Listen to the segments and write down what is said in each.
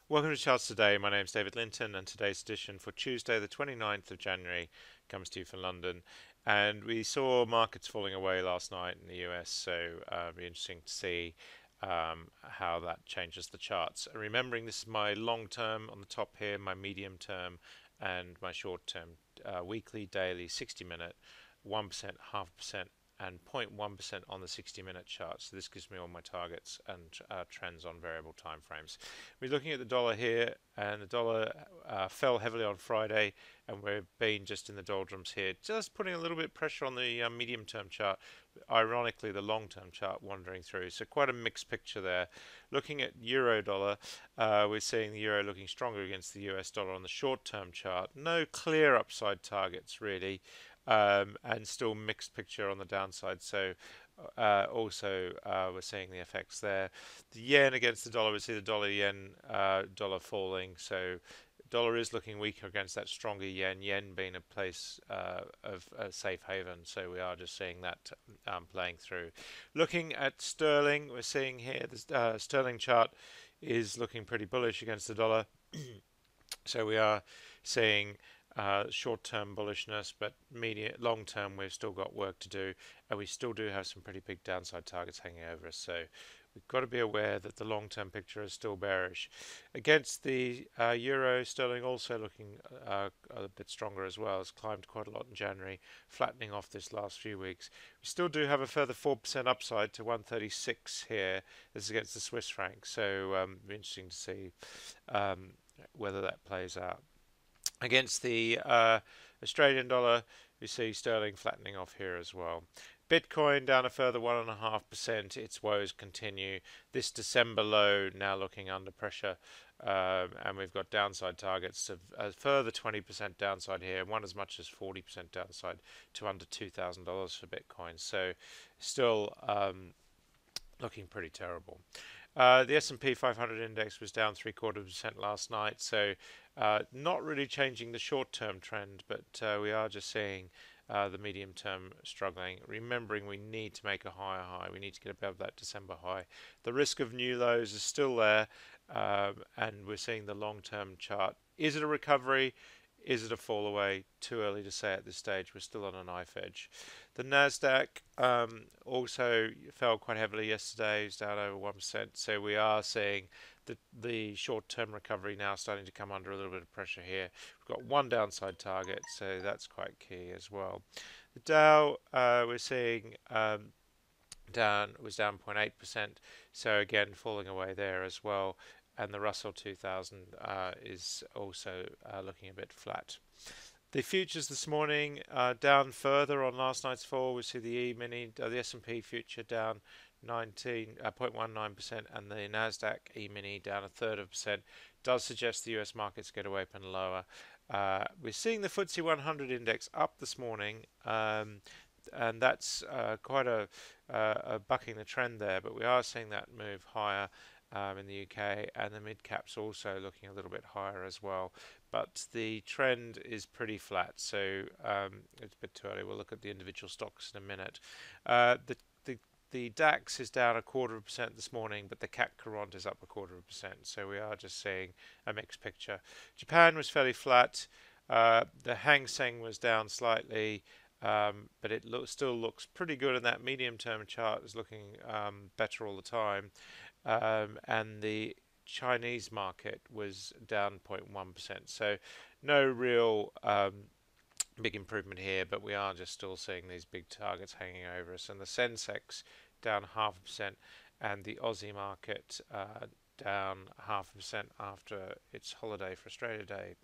Welcome to Charts Today. My name is David Linton, and today's edition for Tuesday, the 29th of January, comes to you from London. And we saw markets falling away last night in the US, so it'll be interesting to see how that changes the charts. And remembering this is my long term on the top here, my medium term, and my short term, weekly, daily, 60-minute, 1%, 0.5%, and 0.1% on the 60-minute chart. So this gives me all my targets and trends on variable time frames. We're looking at the dollar here, and the dollar fell heavily on Friday, and we've been just in the doldrums here, just putting a little bit of pressure on the medium-term chart. Ironically, the long-term chart wandering through. So quite a mixed picture there. Looking at Eurodollar, we're seeing the euro looking stronger against the US dollar on the short-term chart. No clear upside targets really. And still mixed picture on the downside. So also we're seeing the effects there. The yen against the dollar, we see the dollar yen dollar falling. So dollar is looking weaker against that stronger yen. Yen being a place of a safe haven. So we are just seeing that playing through. Looking at sterling, we're seeing here the sterling chart is looking pretty bullish against the dollar. So we are seeing short-term bullishness, but long-term we've still got work to do, and we still do have some pretty big downside targets hanging over us. So we've got to be aware that the long-term picture is still bearish. Against the euro, sterling also looking a bit stronger as well. It's climbed quite a lot in January, flattening off this last few weeks. We still do have a further 4% upside to 136 here. This is against the Swiss franc, so it'll be interesting to see whether that plays out. Against the Australian dollar, we see sterling flattening off here as well. Bitcoin down a further 1.5%. Its woes continue. This December low now looking under pressure, and we've got downside targets of a further 20% downside here, one as much as 40% downside to under $2,000 for Bitcoin. So still looking pretty terrible. The S&P 500 index was down 0.75% last night, so not really changing the short-term trend, but we are just seeing the medium-term struggling. Remembering we need to make a higher high, we need to get above that December high. The risk of new lows is still there, and we're seeing the long-term chart. Is it a recovery? Is it a fall away? Too early to say at this stage. We're still on a knife edge. The Nasdaq also fell quite heavily yesterday. It's down over 1%. So we are seeing the short-term recovery now starting to come under a little bit of pressure here. We've got one downside target, so that's quite key as well. The Dow we're seeing was down 0.8%. So again, falling away there as well. And the Russell 2000 is also looking a bit flat. The futures this morning down further on last night's fall. We see the E-mini, the S&P future down 0.19%, and the Nasdaq E-mini down a third of a percent. Does suggest the US markets get to open lower. We're seeing the FTSE 100 index up this morning, and that's quite a bucking the trend there. But we are seeing that move higher. In the UK, and the mid caps also looking a little bit higher as well, but the trend is pretty flat, so it's a bit too early. We'll look at the individual stocks in a minute. The DAX is down 0.25% this morning, but the CAC Quarant is up 0.25%, so we are just seeing a mixed picture. Japan was fairly flat. The Hang Seng was down slightly, but it still looks pretty good, and that medium-term chart is looking better all the time. And the Chinese market was down 0.1%. So no real big improvement here, but we are just still seeing these big targets hanging over us. And the Sensex down 0.5%, and the Aussie market down 0.5% after its holiday for Australia Day.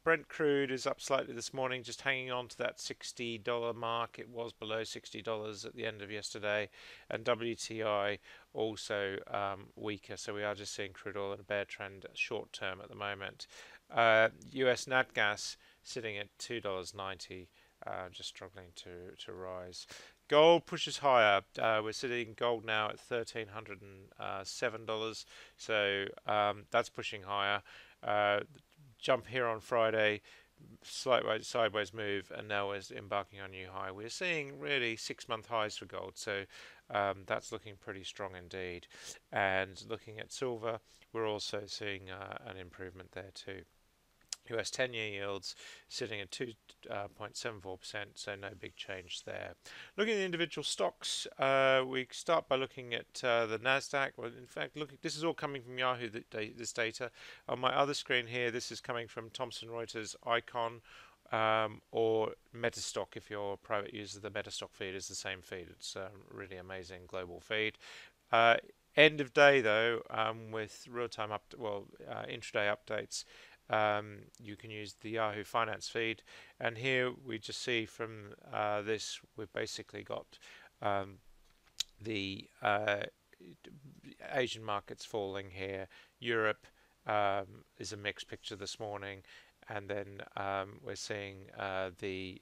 Brent crude is up slightly this morning, just hanging on to that $60 mark. It was below $60 at the end of yesterday, and WTI also weaker. So we are just seeing crude oil in a bear trend short term at the moment. US nat gas sitting at $2.90, just struggling to rise. Gold pushes higher. We're sitting gold now at $1,307, so that's pushing higher. Jump here on Friday, slight sideways move, and now we're embarking on a new high. We're seeing really 6-month highs for gold, so That's looking pretty strong indeed. And looking at silver, we're also seeing an improvement there too. US 10-year yields sitting at 2.74%, so no big change there. Looking at the individual stocks, we start by looking at the Nasdaq. Well, in fact, this is all coming from Yahoo. This data on my other screen here. This is coming from Thomson Reuters Icon. Or Metastock if you're a private user. The Metastock feed is the same feed. It's a really amazing global feed. End of day though, with real-time intraday updates, you can use the Yahoo Finance feed, and here we just see from this we've basically got the Asian markets falling here. Europe is a mixed picture this morning, and then we're seeing the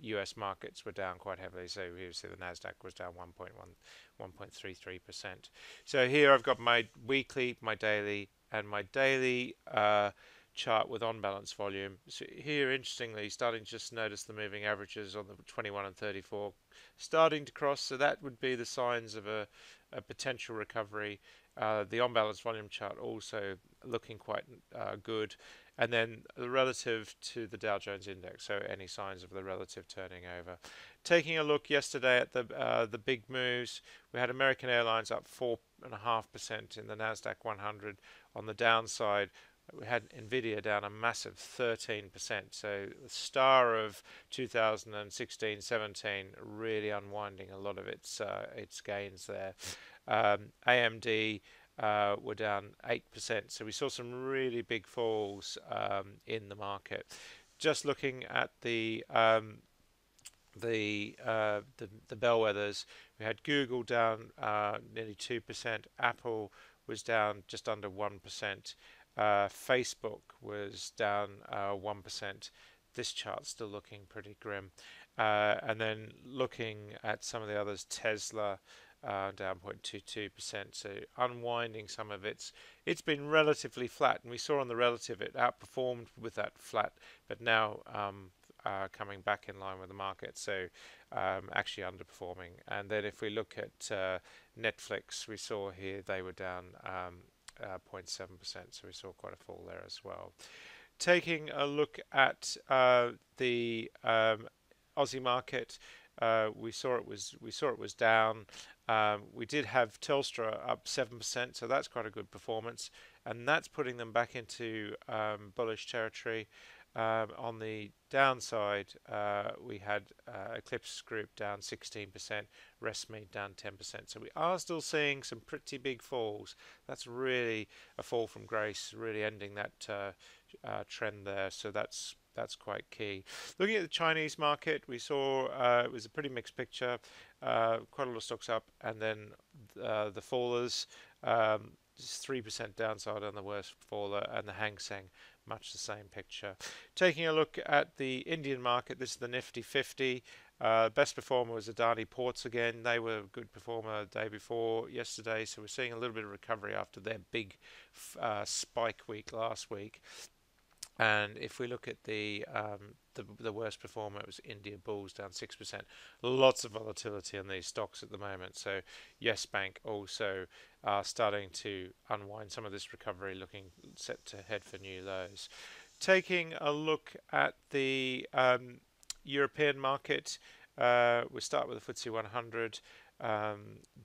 US markets were down quite heavily. So you see the Nasdaq was down 1.33%. So here I've got my weekly, my daily, and my daily chart with on balance volume. So here, interestingly, starting to just notice the moving averages on the 21 and 34 starting to cross. So that would be the signs of a potential recovery. The on balance volume chart also looking quite good. And then the relative to the Dow Jones index, so any signs of the relative turning over. Taking a look yesterday at the big moves, we had American Airlines up 4.5% in the Nasdaq 100. On the downside, we had Nvidia down a massive 13%. So the star of 2016-17 really unwinding a lot of its gains there. AMD were down 8%. So we saw some really big falls in the market. Just looking at the bellwethers, we had Google down nearly 2%. Apple was down just under 1%. Facebook was down 1%. This chart's still looking pretty grim. And then looking at some of the others, Tesla down 0.22%, so unwinding some of it's been relatively flat, and we saw on the relative it outperformed with that flat, but now coming back in line with the market, so actually underperforming. And then if we look at Netflix, we saw here they were down 0.7%, so we saw quite a fall there as well. Taking a look at the Aussie market, we saw it was down. We did have Telstra up 7%, so that's quite a good performance, and that's putting them back into bullish territory. On the downside, we had Eclipse Group down 16%, Restmead down 10%. So we are still seeing some pretty big falls. That's really a fall from grace, really ending that trend there. So that's quite key. Looking at the Chinese market, we saw it was a pretty mixed picture. Quite a lot of stocks up, and then the fallers, just 3% downside on the worst faller, and the Hang Seng, much the same picture. Taking a look at the Indian market, this is the Nifty 50. Best performer was Adani Ports again. They were a good performer the day before yesterday, so we're seeing a little bit of recovery after their big spike week last week. And if we look at the worst performer, it was India Bulls, down 6%. Lots of volatility in these stocks at the moment. So Yes Bank also starting to unwind some of this recovery, looking set to head for new lows. Taking a look at the European market, we start with the FTSE 100.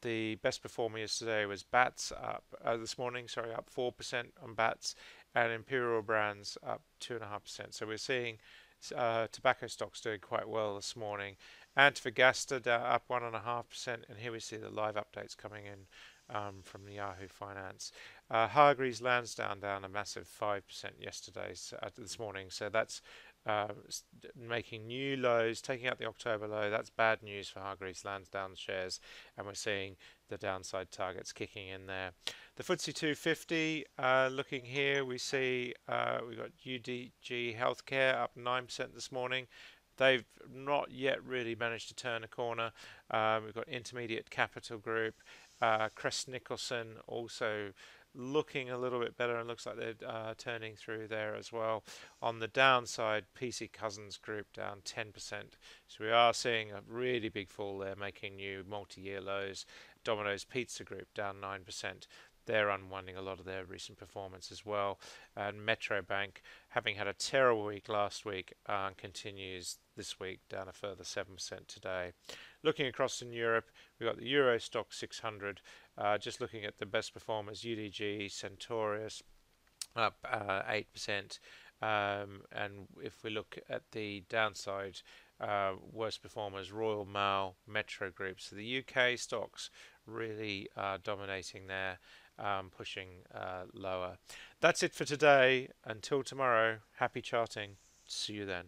The best performer yesterday was BATS up this morning. Sorry, up 4% on BATS, and Imperial Brands up 2.5%. So we're seeing tobacco stocks doing quite well this morning. Antofagasta up 1.5%, and here we see the live updates coming in from the Yahoo Finance. Hargreaves Lansdown down a massive 5% this morning. So that's making new lows, taking out the October low. That's bad news for Hargreaves Lansdown shares, and we're seeing the downside targets kicking in there. The FTSE 250, looking here, we see we've got UDG Healthcare up 9% this morning. They've not yet really managed to turn a corner. We've got Intermediate Capital Group, Crest Nicholson also looking a little bit better and looks like they're turning through there as well. On the downside, PC Cousins Group down 10%. So we are seeing a really big fall there, making new multi-year lows. Domino's Pizza Group down 9%. They're unwinding a lot of their recent performance as well. And Metro Bank, having had a terrible week last week, continues this week down a further 7% today. Looking across in Europe, we've got the Euro Stock 600. Just looking at the best performers, UDG, Centaurus, up 8%. And if we look at the downside, worst performers, Royal Mail, Metro Group. So the UK stocks really dominating there, pushing lower. That's it for today. Until tomorrow, happy charting. See you then.